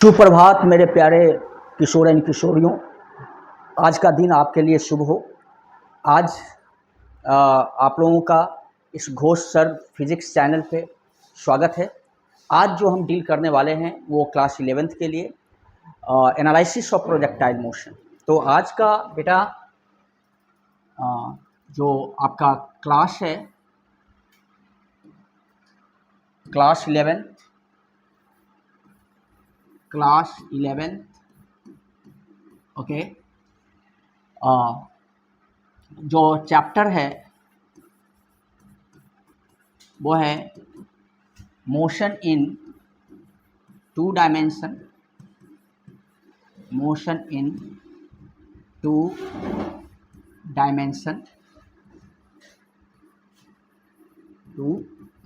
सुप्रभात मेरे प्यारे किशोर एवं किशोरियों। आज का दिन आपके लिए शुभ हो। आज आप लोगों का इस घोष सर फिजिक्स चैनल पे स्वागत है। आज जो हम डील करने वाले हैं वो क्लास 11th के लिए एनालिसिस ऑफ प्रोजेक्टाइल मोशन। तो आज का बेटा जो आपका क्लास है क्लास 11th ओके। जो चैप्टर है वो है motion in two dimension. Motion in two dimension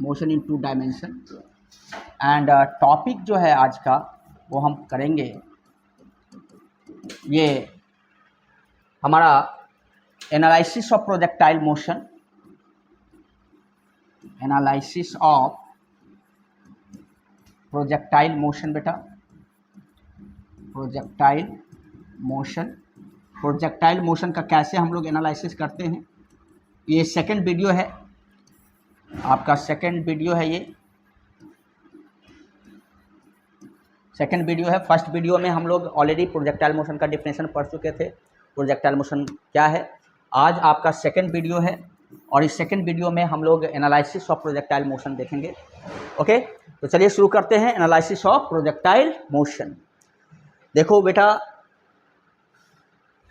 motion in two dimension and topic जो है आज का वो हम करेंगे ये हमारा analysis of projectile motion. Analysis of projectile motion बेटा, प्रोजेक्टाइल मोशन का कैसे हम लोग एनालिसिस करते हैं। ये सेकंड वीडियो है, आपका सेकंड वीडियो है। ये सेकंड वीडियो है। फर्स्ट वीडियो में हम लोग ऑलरेडी प्रोजेक्टाइल मोशन का डिफिनेशन पढ़ चुके थे, प्रोजेक्टाइल मोशन क्या है। आज आपका सेकंड वीडियो है और इस सेकंड वीडियो में हम लोग एनालिसिस ऑफ प्रोजेक्टाइल मोशन देखेंगे। ओके, तो चलिए शुरू करते हैं एनालिसिस ऑफ प्रोजेक्टाइल मोशन। देखो बेटा,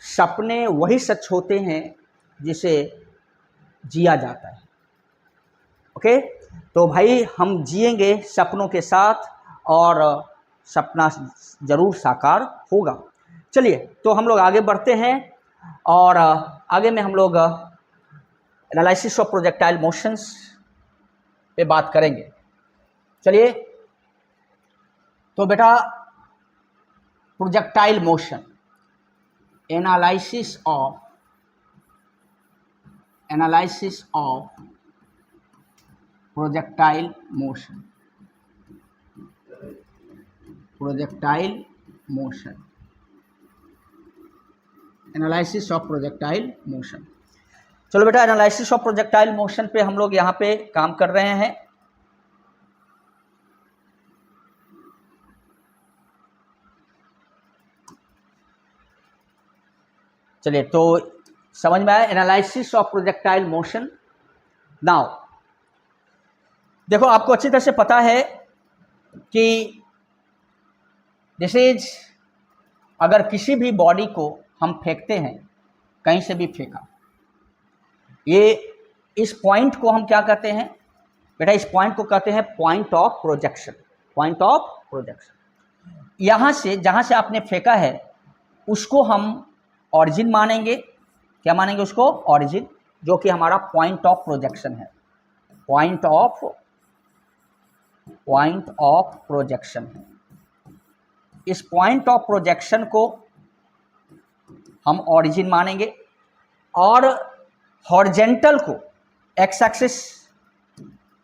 सपने वही सच होते हैं जिसे जिया जाता है। ओके, तो भाई हम जिएंगे सपनों के साथ और सपना जरूर साकार होगा। चलिए तो हम लोग आगे बढ़ते हैं और आगे में हम लोग एनालिसिस ऑफ प्रोजेक्टाइल मोशंस पे बात करेंगे। चलिए तो बेटा, projectile motion, analysis of projectile motion. Analysis of projectile motion. चलो बेटा, एनालिसिस ऑफ प्रोजेक्टाइल मोशन पे हम लोग यहाँ पे काम कर रहे हैं। चलिए तो समझ में आया analysis of projectile motion. Now देखो, आपको अच्छी तरह से पता है कि दिस इज, अगर किसी भी बॉडी को हम फेंकते हैं, कहीं से भी फेंका, ये इस पॉइंट को हम क्या कहते हैं बेटा? इस पॉइंट को कहते हैं point of projection. Point of projection, यहाँ से जहाँ से आपने फेंका है उसको हम ऑरिजिन मानेंगे। क्या मानेंगे उसको? ऑरिजिन, जो कि हमारा पॉइंट ऑफ प्रोजेक्शन है। पॉइंट ऑफ प्रोजेक्शन है। इस पॉइंट ऑफ प्रोजेक्शन को हम ऑरिजिन मानेंगे और हॉरिजेंटल को एक्स एक्सिस,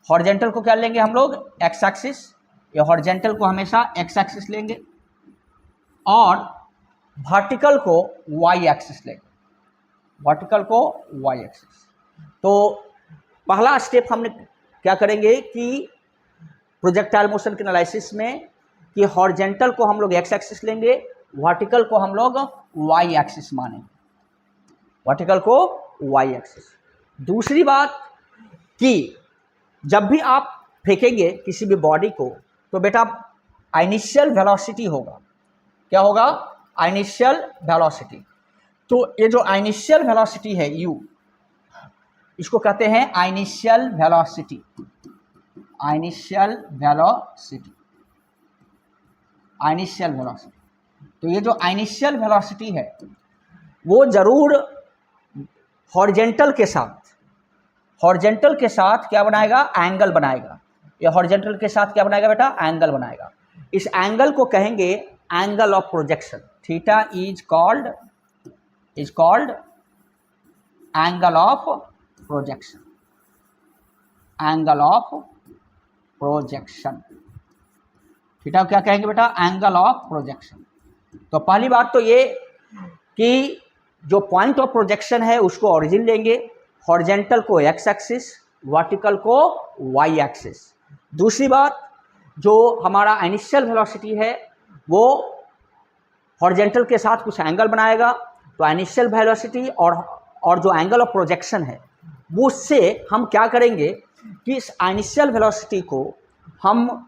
हॉरिजेंटल को क्या लेंगे हम लोग? X axis. या हॉरिजेंटल को हमेशा एक्स एक्सिस लेंगे और वर्टिकल को वाई एक्सिस लेंगे। वर्टिकल को वाई एक्सिस। तो पहला स्टेप हमने क्या करेंगे कि प्रोजेक्टाइल मोशन के एनालिसिस में कि हॉरिजेंटल को हम लोग एक्स एक्सिस लेंगे, वर्टिकल को हम लोग वाई एक्सिस मानेंगे। वर्टिकल को वाई एक्सिस। दूसरी बात कि जब भी आप फेंकेंगे किसी भी बॉडी को तो बेटा इनिशियल वेलोसिटी होगा। क्या होगा? Initial velocity. तो ये जो इनिशियल वेलोसिटी है u, इसको कहते हैं इनिशियल वेलोसिटी। Initial velocity. तो ये जो इनिशियल वेलोसिटी है वो जरूर हॉरिजेंटल के साथ क्या बनाएगा? एंगल बनाएगा। ये हॉरिजेंटल के साथ क्या बनाएगा बेटा? एंगल बनाएगा। इस एंगल को कहेंगे angle of projection. Theta is called angle of projection. Angle of projection. Theta को क्या कहेंगे बेटा? Angle of projection. तो पहली बात तो ये कि जो पॉइंट ऑफ प्रोजेक्शन है उसको ओरिजिन लेंगे, हॉरिजेंटल को एक्स एक्सिस, वर्टिकल को वाई एक्सिस। दूसरी बात, जो हमारा इनिशियल वेलोसिटी है वो हॉरिजेंटल के साथ कुछ एंगल बनाएगा, तो इनिशियल वेलोसिटी और जो एंगल ऑफ प्रोजेक्शन है वो उससे हम क्या करेंगे कि इस इनिशियल वेलोसिटी को हम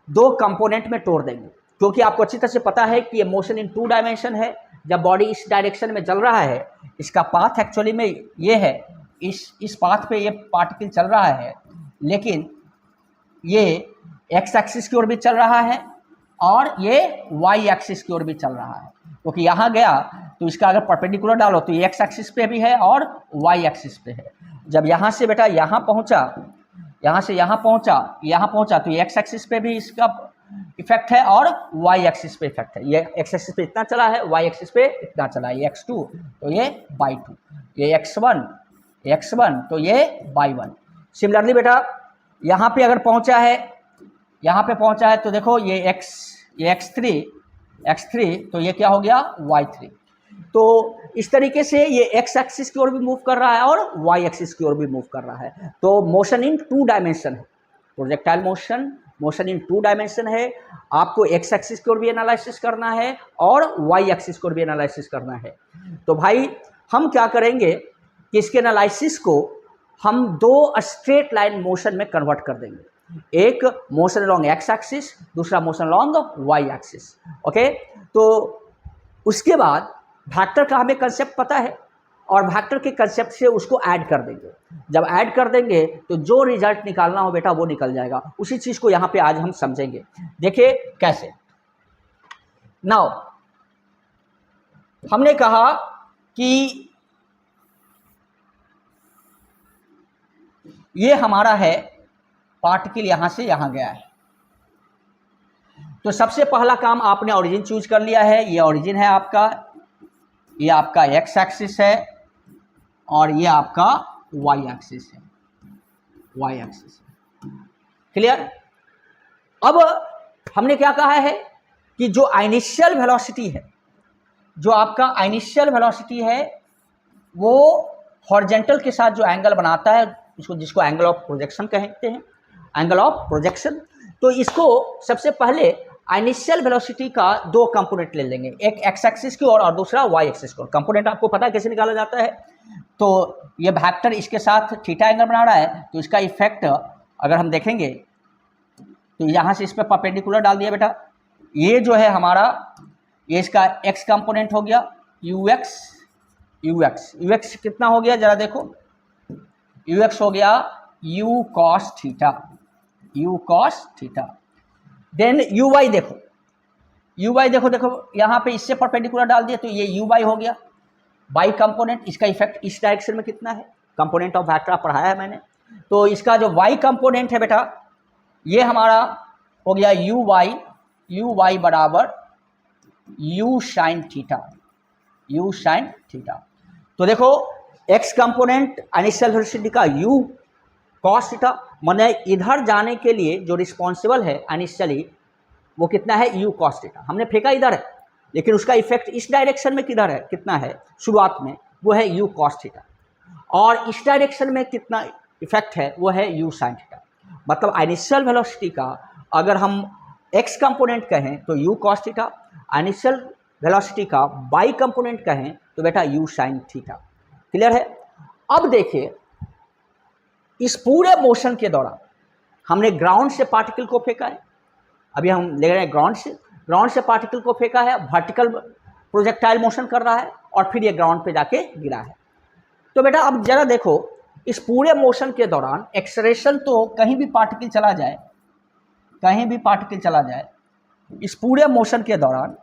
दो कंपोनेंट में तोड़ देंगे, क्योंकि आपको अच्छी तरह से पता है कि ये मोशन इन 2 डायमेंशन है। जब बॉडी इस डायरेक्शन में चल रहा है, इसका पाथ एक्चुअली में ये है, इस पाथ पे ये पार्टिकल चल रहा है, लेकिन ये एक्स एक्सिस की ओर भी चल रहा है और ये वाई एक्सिस की ओर भी चल रहा है, क्योंकि यहाँ गया तो इसका अगर परपेंडिकुलर डालो तो ये एक्स एक्सिस पे भी है और वाई एक्सिस पे है। जब यहाँ से बेटा यहाँ पहुँचा, यहाँ से यहाँ पहुँचा तो ये एक्स एक्सिस पे भी इसका इफेक्ट है और वाई एक्सिस पे इफेक्ट है। ये एक्स एक्सिस पे इतना चला है, वाई एक्सिस पे इतना चला है, ये x2 तो ये y2, ये x1 तो ये y1। सिमिलरली बेटा यहाँ पे अगर पहुँचा है तो देखो ये x3 तो ये क्या हो गया? y3। तो इस तरीके से ये x एक्सिस की ओर भी मूव कर रहा है और y एक्सिस की ओर भी मूव कर रहा है। तो मोशन इन 2 डायमेंशन है, प्रोजेक्टाइल मोशन इन 2 डायमेंशन है। आपको x एक्सिस की ओर भी एनालिसिस करना है और y एक्सिस की ओर भी एनालिसिस करना है। तो भाई हम क्या करेंगे कि इसके एनालिसिस को हम 2 स्ट्रेट लाइन मोशन में कन्वर्ट कर देंगे, एक मोशन अलोंग x एक्सिस, दूसरा motion along y axis. Okay, तो उसके बाद वेक्टर का हमें कंसेप्ट पता है और वेक्टर के कंसेप्ट से उसको ऐड कर देंगे। जब ऐड कर देंगे तो जो रिजल्ट निकालना हो बेटा वो निकल जाएगा। उसी चीज़ को यहाँ पे आज हम समझेंगे। देखिए कैसे। नाउ हमने कहा कि ये हमारा है पार्टिकल, यहाँ से यहाँ गया है। तो सबसे पहला काम आपने ओरिजिन चूज कर लिया है। ये ओरिजिन है आपका, ये आपका एक्स एक्सिस है और ये आपका वाई एक्सिस है, क्लियर। अब हमने क्या कहा है कि जो इनिशियल वेलोसिटी है, जो आपका इनिशियल वेलोसिटी है वो हॉरिजेंटल के साथ जो एंगल बनाता है जिसको एंगल ऑफ प्रोजेक्शन कहते हैं, एंगल ऑफ प्रोजेक्शन। तो इसको सबसे पहले इनिशियल वेलोसिटी का 2 कंपोनेंट ले लेंगे, एक एक्स एक्सिस की ओर और दूसरा वाई एक्सिस की ओर। कंपोनेंट आपको पता है कैसे निकाला जाता है। तो ये वेक्टर इसके साथ थीटा एंगल बना रहा है, तो इसका इफेक्ट अगर हम देखेंगे तो यहाँ से इस पर परपेंडिकुलर डाल दिया बेटा। ये जो है हमारा, ये इसका एक्स कंपोनेंट हो गया ux कितना हो गया जरा देखो, ux हो गया u cos theta. Then uy देखो, देखो यहाँ पे इससे परपेंडिकुलर डाल दिया तो ये uy हो गया, बाई कंपोनेंट। इसका इफेक्ट इस डायरेक्शन में कितना है, कंपोनेंट ऑफ वेक्टर पढ़ाया है मैंने। तो इसका जो y कंपोनेंट है बेटा, ये हमारा हो गया uy बराबर u साइन थीटा। तो देखो x कंपोनेंट इनिशियल वेलोसिटी का u cos थीटा, माने इधर जाने के लिए जो रिस्पॉन्सिबल है इनिशियली वो कितना है, u cos थीटा। हमने फेंका इधर है, लेकिन उसका इफेक्ट इस डायरेक्शन में किधर है, कितना है शुरुआत में, वो है u cos थीटा। और इस डायरेक्शन में कितना इफेक्ट है, वो है u sin थीटा। मतलब इनिशियल वेलोसिटी का अगर हम x कंपोनेंट कहें तो u cos theta, initial velocity का बाई कंपोनेंट कहें तो बेटा u sin थीटा। क्लियर है। अब देखिए इस पूरे मोशन के दौरान हमने ग्राउंड से पार्टिकल को फेंका है, अभी हम ले रहे हैं ग्राउंड से पार्टिकल को फेंका है, वर्टिकल प्रोजेक्टाइल मोशन कर रहा है और फिर ये ग्राउंड पे जाके गिरा है। तो बेटा अब जरा देखो इस पूरे मोशन के दौरान एक्सलेरेशन, तो कहीं भी पार्टिकल चला जाए, इस पूरे मोशन के दौरान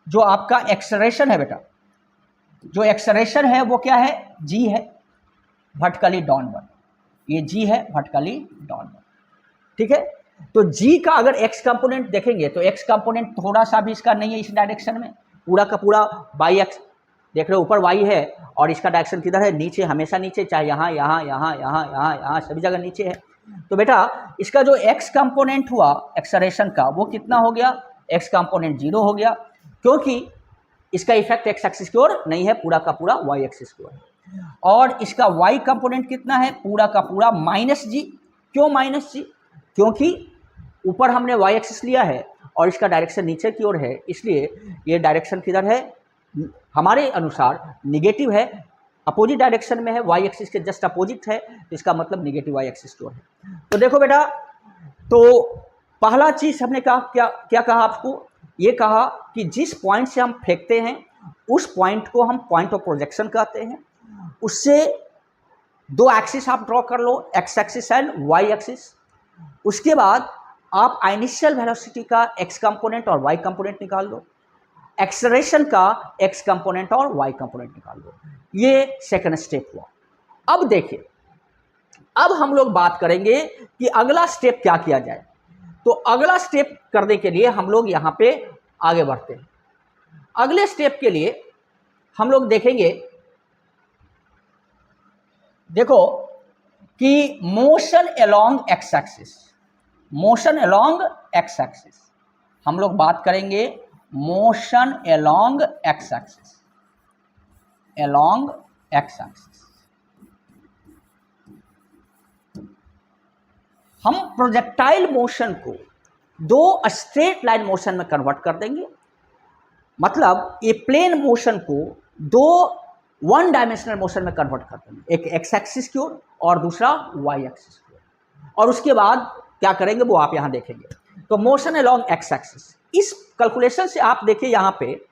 जो आपका एक्सलेरेशन है बेटा, जो एक्सलेरेशन है वो क्या है, g है, वर्टिकली डाउनवर्ड। ये g है वर्टिकली डाउनवर्ड, ठीक है। तो g का अगर x कंपोनेंट देखेंगे तो x कंपोनेंट थोड़ा सा भी इसका नहीं है इस डायरेक्शन में, पूरा का पूरा बाई एक्स देख रहे हो, ऊपर y है और इसका डायरेक्शन किधर है, नीचे, हमेशा नीचे, चाहे यहाँ सभी जगह नीचे है। तो बेटा इसका जो x कंपोनेंट हुआ एक्सेलरेशन का वो कितना हो गया, x कंपोनेंट 0 हो गया, क्योंकि इसका इफेक्ट x एक्सिस की ओर नहीं है, पूरा का पूरा y एक्सिस की ओर है। और इसका y कंपोनेंट कितना है, पूरा का पूरा -g। क्यों -g? क्योंकि ऊपर हमने y एक्सिस लिया है और इसका डायरेक्शन नीचे की ओर है, इसलिए ये डायरेक्शन किधर है, हमारे अनुसार निगेटिव है, अपोजिट डायरेक्शन में है, y एक्सिस के जस्ट अपोजिट है, तो इसका मतलब निगेटिव y एक्सिस की ओर है। तो देखो बेटा, तो पहला चीज हमने कहा, क्या कहा आपको, ये कहा कि जिस पॉइंट से हम फेंकते हैं उस पॉइंट को हम पॉइंट ऑफ प्रोजेक्शन कहते हैं। उससे दो एक्सिस आप ड्रॉ कर लो, x axis and y axis. उसके बाद आप इनिशियल वेलोसिटी का x कंपोनेंट और y कंपोनेंट निकाल लो, एक्सेलरेशन का x कंपोनेंट और y कंपोनेंट निकाल लो। ये सेकंड स्टेप हुआ। अब देखिए, अब हम लोग बात करेंगे कि अगला स्टेप क्या किया जाए। तो अगला स्टेप करने के लिए हम लोग यहाँ पे आगे बढ़ते हैं। अगले स्टेप के लिए हम लोग देखेंगे, देखो कि motion along X axis, motion along X axis, हम लोग बात करेंगे motion along X axis, along X axis. हम प्रोजेक्टाइल मोशन को दो स्ट्रेट लाइन मोशन में कन्वर्ट कर देंगे, मतलब ये प्लेन मोशन को दो वन डायमेंशनल मोशन में कन्वर्ट कर देंगे, एक एक्स एक्सिस की ओर और दूसरा वाई एक्सिस की ओर। और उसके बाद क्या करेंगे वो आप यहां देखेंगे। तो मोशन अलोंग एक्स एक्सिस, इस कैलकुलेशन से आप देखिए, यहां पे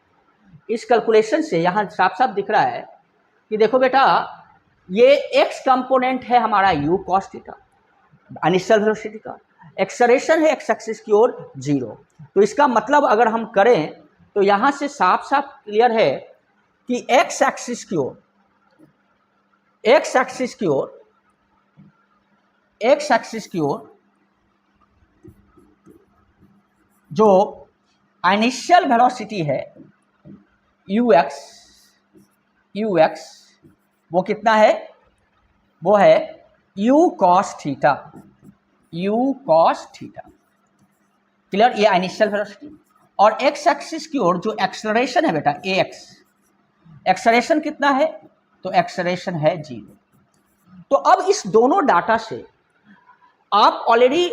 इस कैलकुलेशन से यहां साफ साफ दिख रहा है कि देखो बेटा, ये एक्स कंपोनेंट है हमारा u cos theta, initial velocity का, एक्सेलरेशन है एक्स एक्सिस की ओर 0। तो इसका मतलब अगर हम करें तो यहां से साफ साफ क्लियर है कि एक्स एक्सिस की ओर, एक्स एक्सिस की ओर, एक्स एक्सिस की ओर जो इनिशियल वेलोसिटी है ux, वो कितना है, वो है u cos theta, u cos theta. Clear, ये इनिशियल वेलोसिटी। और एक्स एक्सिस की ओर जो एक्सेलरेशन है बेटा ax, एक्सेलरेशन कितना है, तो एक्सेलरेशन है 0। तो अब इस दोनों डाटा से आप ऑलरेडी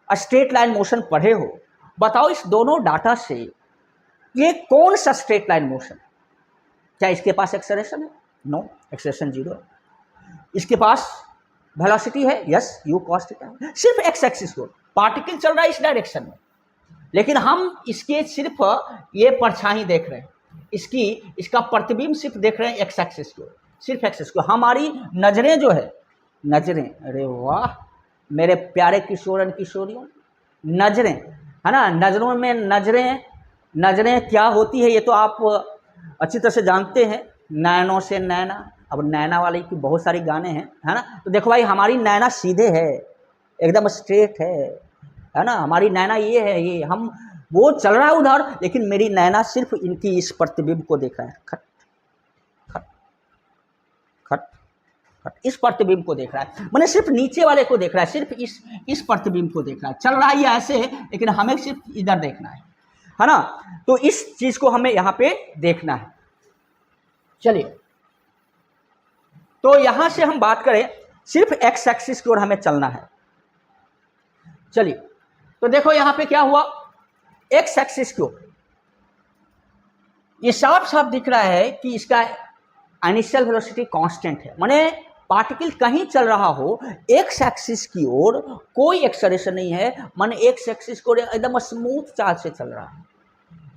स्ट्रेट लाइन मोशन पढ़े हो, बताओ इस दोनों डाटा से ये कौन सा स्ट्रेट लाइन मोशन है? क्या इसके पास एक्सेलरेशन है? नो, एक्सेलरेशन 0 है। इसके पास वेलोसिटी है? यस, u cos थीटा है। सिर्फ एक्स एक्सिस को पार्टिकल चल रहा है इस डायरेक्शन में, लेकिन हम इसके सिर्फ ये परछाई देख रहे हैं, इसका प्रतिबिंब सिर्फ देख रहे हैं एक्स एक्सिस को, सिर्फ एक्सिस को। हमारी नजरें जो है, नजरें, अरे वाह मेरे प्यारे किशोरन किशोरियों, नजरें है ना, नजरों में नजरें क्या होती है ये तो आप अच्छी तरह से जानते हैं, नैनों से नैना। अब नैना वाले की बहुत सारी गाने हैं, है ना। तो देखो भाई, हमारी नैना सीधे है, एकदम स्ट्रेट है ना, हमारी नैना ये है, ये हम, वो चल रहा है उधर, लेकिन मेरी नैना सिर्फ इनकी इस प्रतिबिंब को देख रहा है, खट खट खट खट, इस प्रतिबिंब को देख रहा है, मैंने सिर्फ नीचे वाले को देख रहा है, सिर्फ इस प्रतिबिंब को देख रहा है। चल रहा है ये ऐसे, लेकिन हमें सिर्फ इधर देखना है ना। तो इस चीज को हमें यहां पे देखना है। चलिए, तो यहां से हम बात करें, सिर्फ एक्स एक्सिस की ओर हमें चलना है। चलिए, तो देखो यहां पे क्या हुआ, एक्स एक्सिस की ओर ये साफ साफ दिख रहा है कि इसका इनिशियल वेलोसिटी कांस्टेंट है, माने पार्टिकल कहीं चल रहा हो, एक्स एक्सिस की ओर कोई एक्सेलरेशन नहीं है, माने एक्स एक्सिस को एकदम स्मूथ चाल से चल रहा है,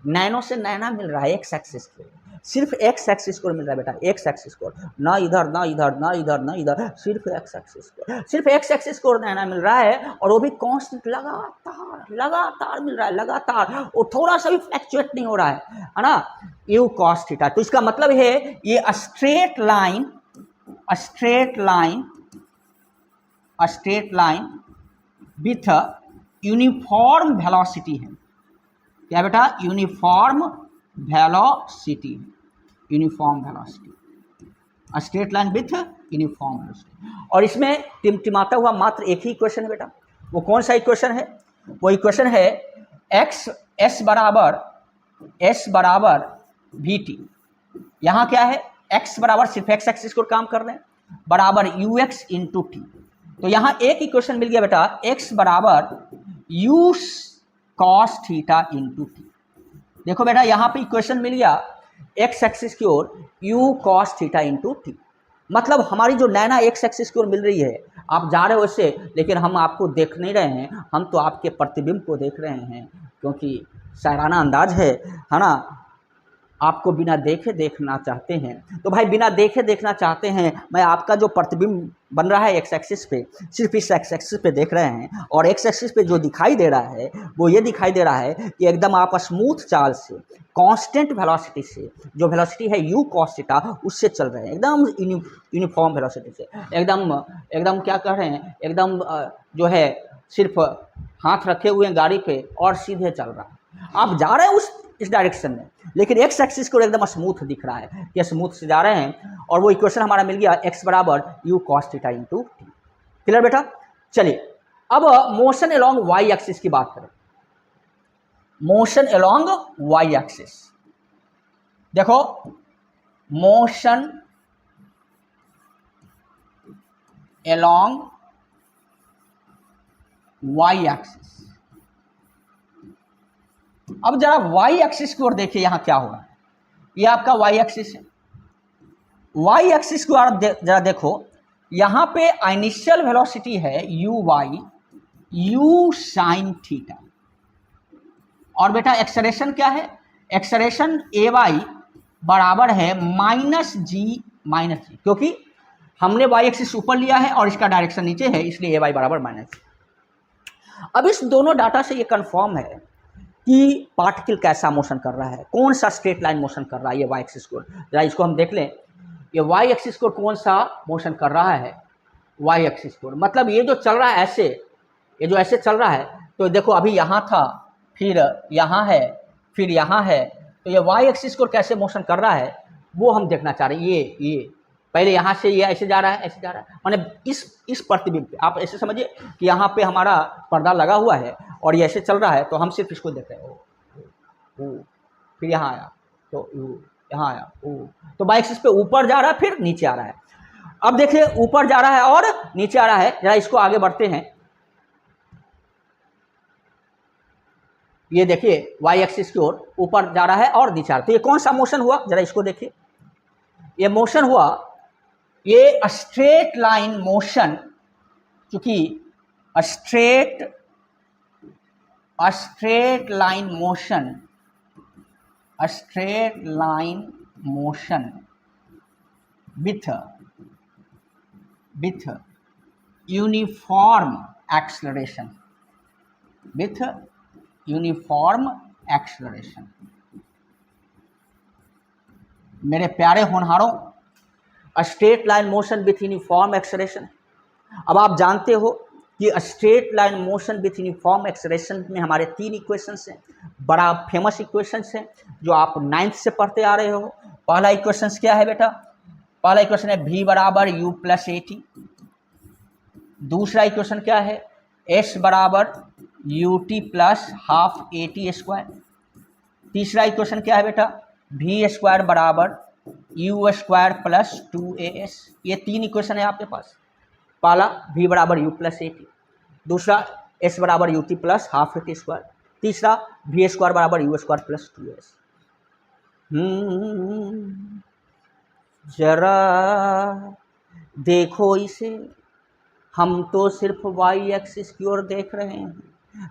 नैनो से नैना मिल रहा है एक्स एक्सिस को, सिर्फ एक्स एक्सिस को मिल रहा है बेटा, एक्स एक्सिस को, ना इधर ना इधर ना इधर ना इधर, सिर्फ एक्स एक्सिस को, सिर्फ एक्स एक्सिस को नैना मिल रहा है, और वो भी कांस्टेंट, लगातार मिल रहा है, लगातार, वो थोड़ा सा भी फ्लैक्चुएट नहीं हो रहा है ना, u cos थीटा। तो इसका मतलब है ये straight line with uniform velocity है। क्या बेटा, uniform velocity, straight line with uniform velocity. और इसमें टिमटिमाता हुआ मात्र एक ही इक्वेशन है बेटा। वो कौन सा इक्वेशन है? वो इक्वेशन है एस बराबर वी टी। यहाँ क्या है? एक्स बराबर सिर्फ एक्स एक्सिस को काम कर रहे हैं, बराबर यू एक्स इंटू टी। तो यहाँ एक इक्वेशन मिल गया बेटा, एक्स बराबर u cos theta into T. देखो बेटा यहाँ पे इक्वेशन मिल गया एक्स एक्सिस की ओर u cos theta into t. मतलब हमारी जो नैना एक्स एक्सिस की ओर मिल रही है, आप जा रहे हो उससे, लेकिन हम आपको देख नहीं रहे हैं, हम तो आपके प्रतिबिंब को देख रहे हैं, क्योंकि शायराना अंदाज है ना। आपको बिना देखे देखना चाहते हैं, तो भाई बिना देखे देखना चाहते हैं, मैं आपका जो प्रतिबिंब बन रहा है एक्स एक्सिस पे, सिर्फ इस एक्स एक्सिस पे देख रहे हैं, और एक्स एक्सिस पे जो दिखाई दे रहा है वो ये दिखाई दे रहा है कि एकदम आप स्मूथ चाल से, कांस्टेंट वेलोसिटी से, जो वेलोसिटी है यू कॉस थीटा, उससे चल रहे हैं, एकदम यूनिफॉर्म वेलोसिटी से, एकदम क्या कह रहे हैं, एकदम जो है सिर्फ हाथ रखे हुए हैं गाड़ी पे और सीधे चल रहा है। आप जा रहे हैं इस डायरेक्शन में, लेकिन एक्स एक्सिस को एकदम स्मूथ दिख रहा है कि स्मूथ से जा रहे हैं, और वो इक्वेशन हमारा मिल गया एक्स बराबर u cos theta into T. Clear बेटा? चलिए अब मोशन अलोंग वाई एक्सिस की बात करें। मोशन अलोंग वाई एक्सिस, देखो मोशन अलोंग वाई एक्सिस। अब जरा वाई एक्सिस की ओर देखिए, यहां क्या हो रहा है। ये आपका वाई एक्सिस है। वाई एक्सिस की ओर जरा देखो, यहां पे इनिशियल वेलोसिटी है you why you sine theta, और बेटा एक्सेलरेशन क्या है? एक्सेलरेशन ए वाई बराबर है माइनस जी, क्योंकि हमने वाई एक्सिस ऊपर लिया है और इसका डायरेक्शन नीचे है, इसलिए ए वाई बराबर माइनस जी। अब इस दोनों डाटा से ये कंफर्म है कि पार्टिकल कैसा मोशन कर रहा है, कौन सा स्ट्रेट लाइन मोशन कर रहा है। ये वाई एक्सिस को जरा इसको हम देख लें, ये वाई एक्सिस को कौन सा मोशन कर रहा है, वाई एक्सिस को, मतलब ये जो चल रहा है ऐसे, ये जो ऐसे चल रहा है, तो देखो अभी यहाँ था, फिर यहाँ है, फिर यहाँ है, तो ये वाई एक्सिस को कैसे मोशन कर रहा है वो हम देखना चाह रहे हैं। ये पहले यहाँ से ये ऐसे जा रहा है, ऐसे जा रहा है, माने इस प्रतिबिंब पे आप ऐसे समझिए कि यहाँ पे हमारा पर्दा लगा हुआ है और ये ऐसे चल रहा है, तो हम सिर्फ इसको देख रहे हैं, ओ, फिर यहाँ आया तो यहाँ आया, तो वाई एक्सिस पे ऊपर जा रहा है फिर नीचे आ रहा है। अब देखिए ऊपर जा रहा है और नीचे आ रहा है, जरा इसको आगे बढ़ते हैं। ये देखिए वाई एक्सिस की ओर ऊपर जा रहा है और नीचे आ रहा है, तो ये कौन सा मोशन हुआ, जरा इसको देखिए। ये मोशन हुआ, ये स्ट्रेट लाइन मोशन, चूंकि straight line motion with uniform acceleration, मेरे प्यारे होनहारों, straight line motion with uniform acceleration. अब आप जानते हो कि straight line motion with uniform acceleration में हमारे 3 इक्वेशंस हैं, बड़ा फेमस इक्वेशंस हैं जो आप 9th से पढ़ते आ रहे हो। पहला इक्वेशंस क्या है बेटा? पहला इक्वेशन है v बराबर u प्लस ए टी। दूसरा इक्वेशन क्या है? s बराबर U T plus half A T square. तीसरा इक्वेशन क्या है बेटा? v स्क्वायर बराबर यू स्क्वायर प्लस 2as। ये 3 इक्वेशन है आपके पास। पहला v बराबर u प्लस ए टी, दूसरा s बराबर U T plus half A T square, तीसरा v स्क्वायर बराबर यू स्क्वायर प्लस 2s। जरा देखो इसे, हम तो सिर्फ वाई एक्सिस की ओर देख रहे हैं,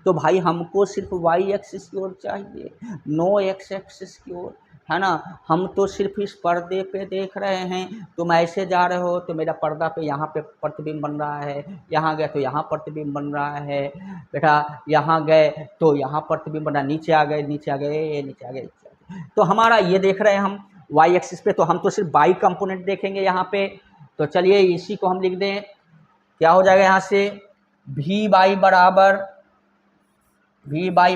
तो भाई हमको सिर्फ वाई एक्सिस की ओर चाहिए, नो एक्स एक्सिस की ओर, है ना। हम तो सिर्फ इस पर्दे पे देख रहे हैं। तुम ऐसे जा रहे हो तो मेरा पर्दा पे यहाँ पे प्रतिबिंब बन रहा है, यहाँ गए तो यहाँ प्रतिबिंब बन रहा है बेटा, यहाँ गए तो यहाँ प्रतिबिंब बना, नीचे आ गए, नीचे आ गए, तो हमारा ये देख रहे हैं हम वाई एक्सिस पे, तो हम तो सिर्फ बाई कंपोनेंट देखेंगे यहाँ पे। तो चलिए इसी को हम लिख दें, क्या हो जाएगा यहाँ से, वी बाई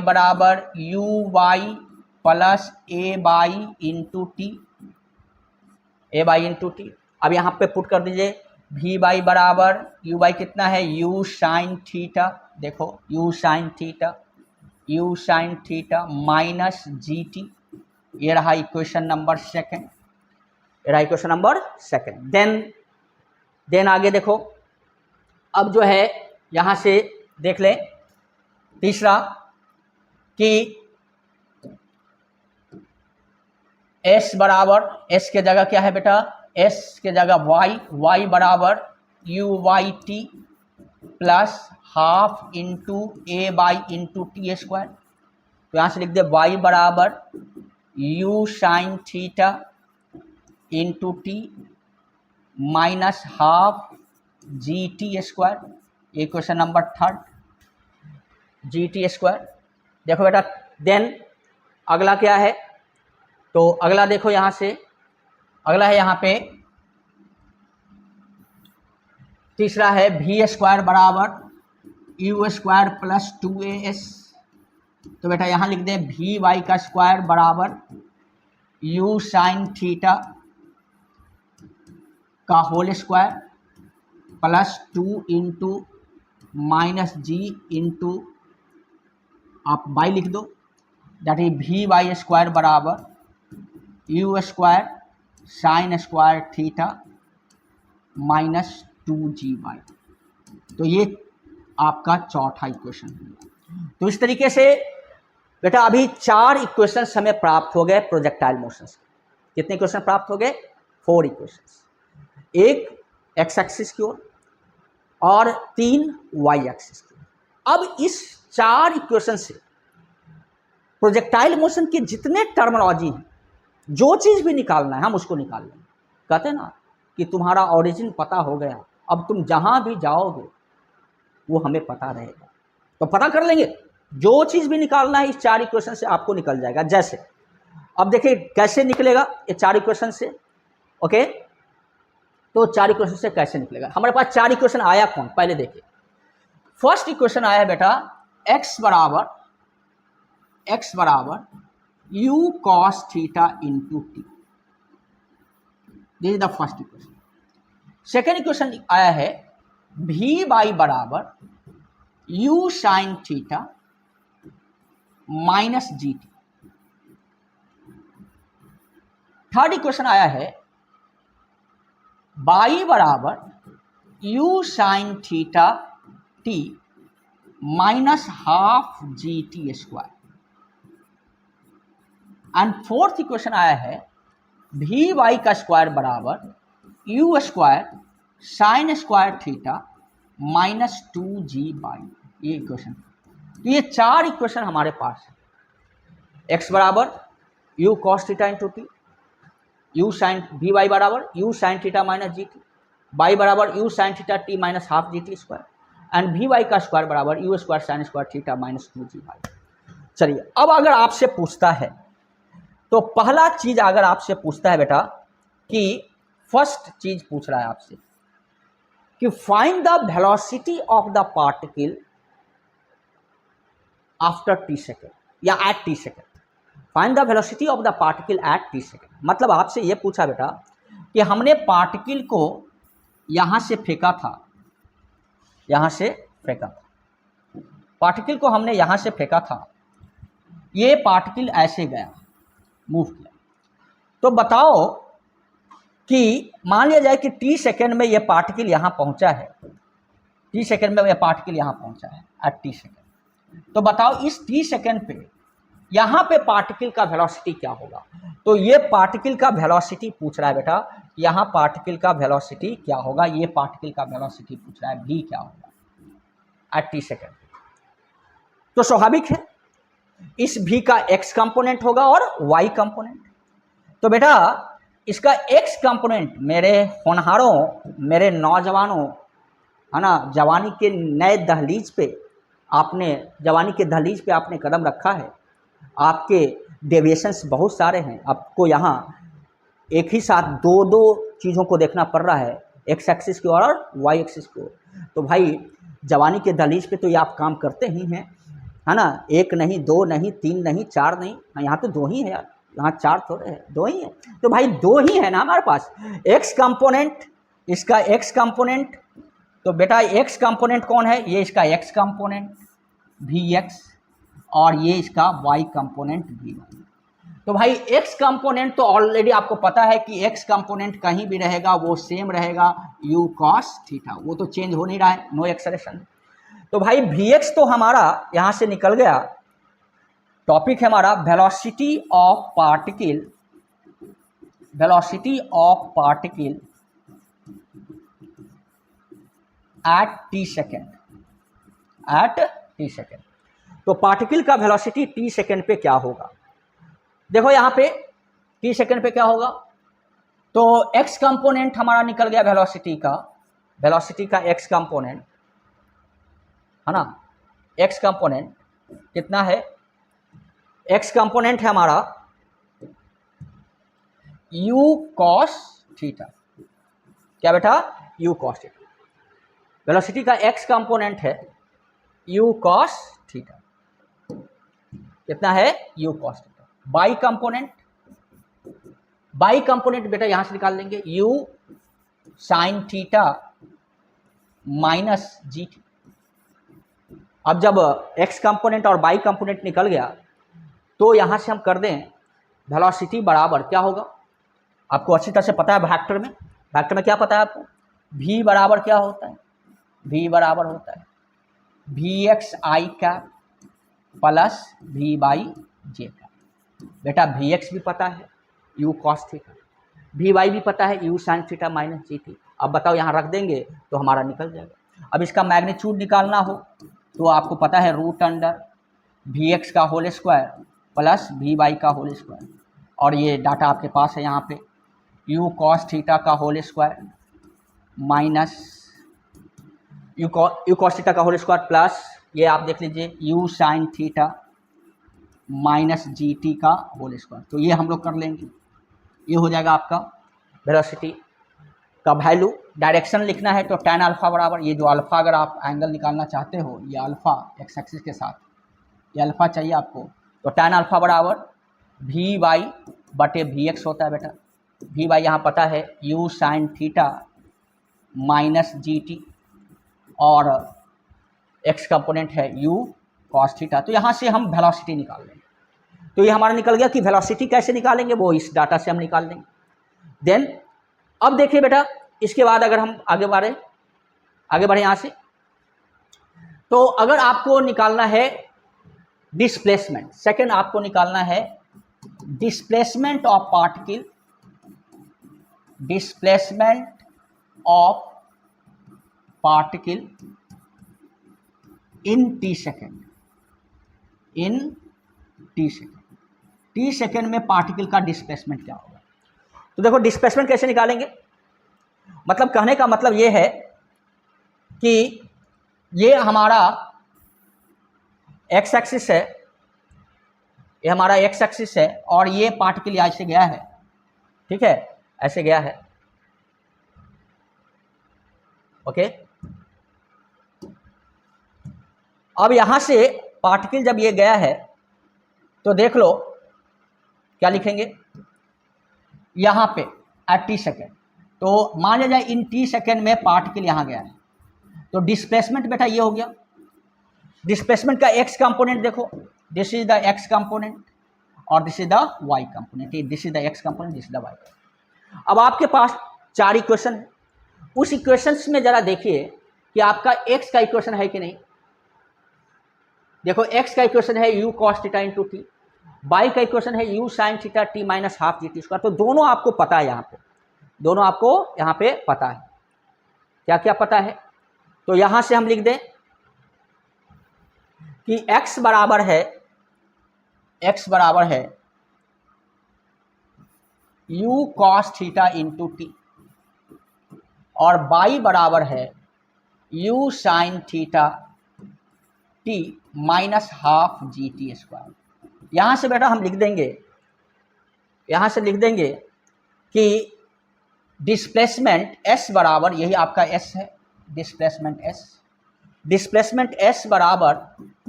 बराबर you Y plus A by into T. अब यहाँ पे पुट कर दीजिए वी वाई बराबर यू वाई कितना है, यू साइन थीटा, देखो यू साइन थीटा माइनस जी टी, ये रहा इक्वेशन नंबर सेकेंड, ये रहा इक्वेशन नंबर सेकेंड। देन आगे देखो, अब जो है यहाँ से देख लें तीसरा कि s बराबर, s के जगह क्या है बेटा, s के जगह y बराबर you y t plus half into a by into t square. तो यहाँ से लिख दे y बराबर u sine theta into t minus half G T square, ये question number third, g T square. देखो बेटा देन अगला क्या है, तो अगला देखो यहाँ से, अगला है यहाँ पे तीसरा है वी स्क्वायर बराबर यू स्क्वायर प्लस 2as। तो बेटा यहाँ लिख दें वी वाई का स्क्वायर बराबर यू साइन थीटा का whole square plus 2 into minus g into आप वाई लिख दो, that is v y square बराबर u square sine square theta minus 2g/। तो ये आपका चौथा इक्वेशन है। तो इस तरीके से बेटा अभी 4 इक्वेशन हमें प्राप्त हो गए प्रोजेक्टाइल मोशन से। कितने इक्वेशन प्राप्त हो गए, 4 इक्वेशन, एक एक्स एक्सिस की ओर और 3 वाई एक्सिस की ओर। अब इस 4 इक्वेशन से प्रोजेक्टाइल मोशन के जितने टर्मिनोलॉजी हैं, जो चीज़ भी निकालना है हम उसको निकाल लेंगे। कहते हैं ना कि तुम्हारा ओरिजिन पता हो गया, अब तुम जहाँ भी जाओगे वो हमें पता रहेगा, तो पता कर लेंगे। जो चीज़ भी निकालना है इस 4 इक्वेशन से आपको निकल जाएगा। जैसे अब देखिए कैसे निकलेगा ये 4 इक्वेशन से, ओके। तो 4 इक्वेशन से कैसे निकलेगा, हमारे पास 4 इक्वेशन आया कौन, पहले देखिए। फर्स्ट इक्वेशन आया बेटा x बराबर u cos theta into T, this is the first equation. Second equation आया है वी वाई बराबर u sine theta minus G T. Third equation आया है y बराबर u sine theta t minus half G T square. And fourth equation आया है we y का square बराबर u square sine square theta minus 2g/। ये equation, तो ये 4 इक्वेशन हमारे पास है। x बराबर u cos theta into t, u sine v Y बराबर यू साइन थीटा माइनस जी टी, वाई बराबर u sine theta t minus half G T square, and v y का square बराबर u square sine square theta minus 2g/। चलिए अब अगर आपसे पूछता है, तो पहला चीज अगर आपसे पूछता है बेटा कि फर्स्ट चीज पूछ रहा है आपसे कि find the velocity of the particle after t second या at t second, find the velocity of the particle at t second. मतलब आपसे ये पूछा बेटा कि हमने पार्टिकल को यहां से फेंका था, यहां से फेंका था, पार्टिकल को हमने यहां से फेंका था, ये पार्टिकल ऐसे गया, मूव किया। तो बताओ कि मान लिया जाए कि टी सेकेंड में ये पार्टिकल यहाँ पहुँचा है, टी सेकेंड में ये पार्टिकल यहाँ पहुँचा है एट टी सेकेंड। तो बताओ इस टी सेकेंड पे यहाँ पे पार्टिकल का वेलोसिटी क्या होगा। तो ये पार्टिकल का वेलोसिटी पूछ रहा है बेटा, यहाँ पार्टिकल का वेलोसिटी क्या होगा, ये पार्टिकल का वेलोसिटी पूछ रहा है, v क्या होगा एट टी सेकेंड। तो स्वाभाविक है इस v का x कंपोनेंट होगा और y कंपोनेंट। तो बेटा इसका x कंपोनेंट मेरे होनहारों, मेरे नौजवानों, है ना, जवानी के नए दहलीज पे आपने, जवानी के दहलीज पे आपने कदम रखा है, आपके डेविएशंस बहुत सारे हैं, आपको यहाँ एक ही साथ दो चीज़ों को देखना पड़ रहा है, एक्स एक्सिस की ओर और वाई एक्सिस की ओर। तो भाई जवानी के दहलीज पे तो ये आप काम करते ही हैं, है ना, 1 नहीं 2 नहीं 3 नहीं 4 नहीं, यहाँ तो 2 ही है यार, यहाँ 4 थोड़े है, 2 ही है। तो भाई 2 ही है ना हमारे पास, एक्स कंपोनेंट इसका एक्स कंपोनेंट, तो बेटा एक्स कंपोनेंट कौन है, ये इसका एक्स कंपोनेंट वी एक्स और ये इसका वाई कंपोनेंट वी वाई। तो भाई एक्स कंपोनेंट तो ऑलरेडी आपको पता है कि एक्स कंपोनेंट कहीं भी रहेगा वो सेम रहेगा u cos थीटा, वो तो चेंज हो नहीं रहा है, नो एक्सेलेरेशन। तो भाई Vx तो हमारा यहां से निकल गया। टॉपिक है हमारा velocity of particle, velocity of particle at t second, eight t second. तो पार्टिकल का वेलोसिटी टी सेकेंड पे क्या होगा, देखो यहाँ पे टी सेकेंड पे क्या होगा, तो एक्स कंपोनेंट हमारा निकल गया वेलोसिटी का, वेलोसिटी का एक्स कंपोनेंट है ना, एक्स कंपोनेंट कितना है, एक्स कंपोनेंट है हमारा u cos थीटा, क्या बेटा u cos थीटा, वेलोसिटी का एक्स कंपोनेंट है u cos थीटा, कितना है u cos theta. By component, by component बेटा यहां से निकाल लेंगे u sin theta minus G T. अब जब x कंपोनेंट और बाई कंपोनेंट निकल गया तो यहां से हम कर दें वेलोसिटी बराबर क्या होगा, आपको अच्छी तरह से पता है वेक्टर में, वेक्टर में क्या पता है आपको, v बराबर क्या होता है, v बराबर होता है vx i cap plus v by J cap. बेटा vx भी पता है u cos थीटा, vy भी पता है u sin theta minus G T. अब बताओ यहाँ रख देंगे तो हमारा निकल जाएगा। अब इसका मैग्नीट्यूड निकालना हो तो आपको पता है रूट अंडर vx का होल स्क्वायर प्लस vy का होल स्क्वायर, और ये डाटा आपके पास है यहाँ पे u cos थीटा का whole square minus u cos theta का होल स्क्वायर प्लस ये आप देख लीजिए u sin थीटा माइनस जी टी का होल स्क्वायर। तो ये हम लोग कर लेंगे, ये हो जाएगा आपका वेलोसिटी का वैल्यू। डायरेक्शन लिखना है तो tan अल्फा बराबर, ये जो अल्फा अगर आप एंगल निकालना चाहते हो, ये अल्फा एक्स एक्सिस के साथ ये अल्फा चाहिए आपको, तो tan अल्फा बराबर वी वाई बटे वी एक्स होता है बेटा। वी वाई यहाँ पता है u sin theta minus G T और एक्स कंपोनेंट है u cos थीटा। तो यहाँ से हम वेलोसिटी निकाल लेंगे, तो ये हमारा निकल गया कि वेलोसिटी कैसे निकालेंगे वो इस डाटा से हम निकाल लेंगे। देन अब देखिए बेटा, इसके बाद अगर हम आगे बढ़े यहाँ से, तो अगर आपको निकालना है डिस्प्लेसमेंट, सेकंड आपको निकालना है displacement of particle, displacement of particle in T second, in T second, T second में पार्टिकल का डिस्प्लेसमेंट क्या होगा। तो देखो डिस्प्लेसमेंट कैसे निकालेंगे, मतलब कहने का मतलब ये है कि ये हमारा एक्स एक्सिस है, ये हमारा एक्स एक्सिस है और ये पार्टिकल यहाँ से गया है, ठीक है, ऐसे गया है, ओके। अब यहां से पार्टिकल जब ये गया है तो देख लो क्या लिखेंगे यहाँ पे एट टी सेकेंड, तो मान लिया जाए इन टी सेकेंड में पार्टिकल यहाँ गया है, तो डिस्प्लेसमेंट बेटा ये हो गया। डिस्प्लेसमेंट का एक्स कंपोनेंट देखो, this is the x component और this is the y component, this is the x component, this is the y. अब आपके पास 4 इक्वेशन है, उस इक्वेशंस में जरा देखिए कि आपका एक्स का इक्वेशन है कि नहीं। देखो एक्स का इक्वेशन है u cos theta into T, by का इक्वेशन है u sin theta t minus half G T square. तो दोनों आपको पता है, यहाँ पे दोनों आपको यहाँ पे पता है, क्या क्या पता है। तो यहाँ से हम लिख दें कि x बराबर है u cos theta into T और y बराबर है u sin theta t minus half G T square. यहाँ से बेटा हम लिख देंगे कि डिस्प्लेसमेंट s बराबर, यही आपका s है, डिस्प्लेसमेंट s बराबर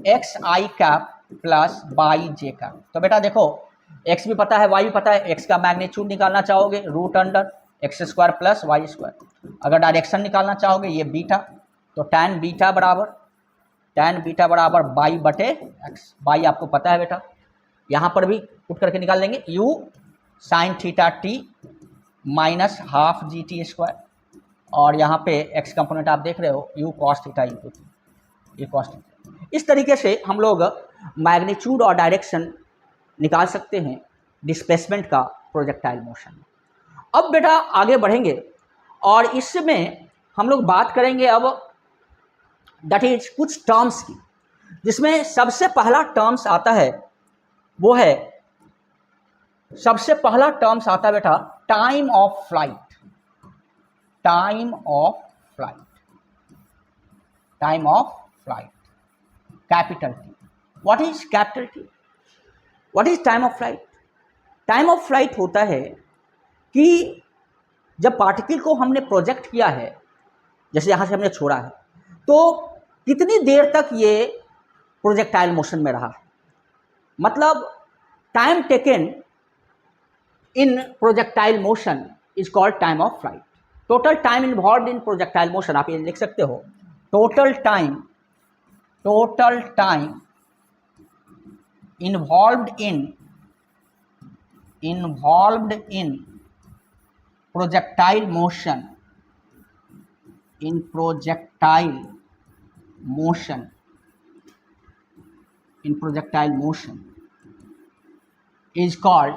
एक्स आई कैप प्लस वाई जे कैप। तो बेटा देखो x भी पता है y भी पता है, x का मैग्नीट्यूड निकालना चाहोगे root under X square plus Y square. अगर डायरेक्शन निकालना चाहोगे ये बीटा, तो tan बीटा बराबर बाई बटे एक्स। बाई आपको पता है बेटा, यहाँ पर भी पुट करके निकाल लेंगे, u sign theta t minus half G T square, और यहाँ पे x कंपोनेंट आप देख रहे हो u cos theta into T, ये कॉस थीटा। इस तरीके से हम लोग मैग्नीट्यूड और डायरेक्शन निकाल सकते हैं डिस्प्लेसमेंट का प्रोजेक्टाइल मोशन में। अब बेटा आगे बढ़ेंगे और इसमें हम लोग बात करेंगे अब दैट इज कुछ टर्म्स की, जिसमें सबसे पहला टर्म्स आता है वो है, सबसे पहला टर्म्स आता है बेटा time of flight. Time of flight, time of flight, capital T. What is capital T? What is time of flight? Time of flight होता है कि जब पार्टिकल को हमने प्रोजेक्ट किया है, जैसे यहाँ से हमने छोड़ा है, तो कितनी देर तक ये प्रोजेक्टाइल मोशन में रहा है, मतलब time taken in projectile motion is called time of flight. Total time involved in projectile motion, आप ये लिख सकते हो, total time involved in projectile motion, in projectile motion is called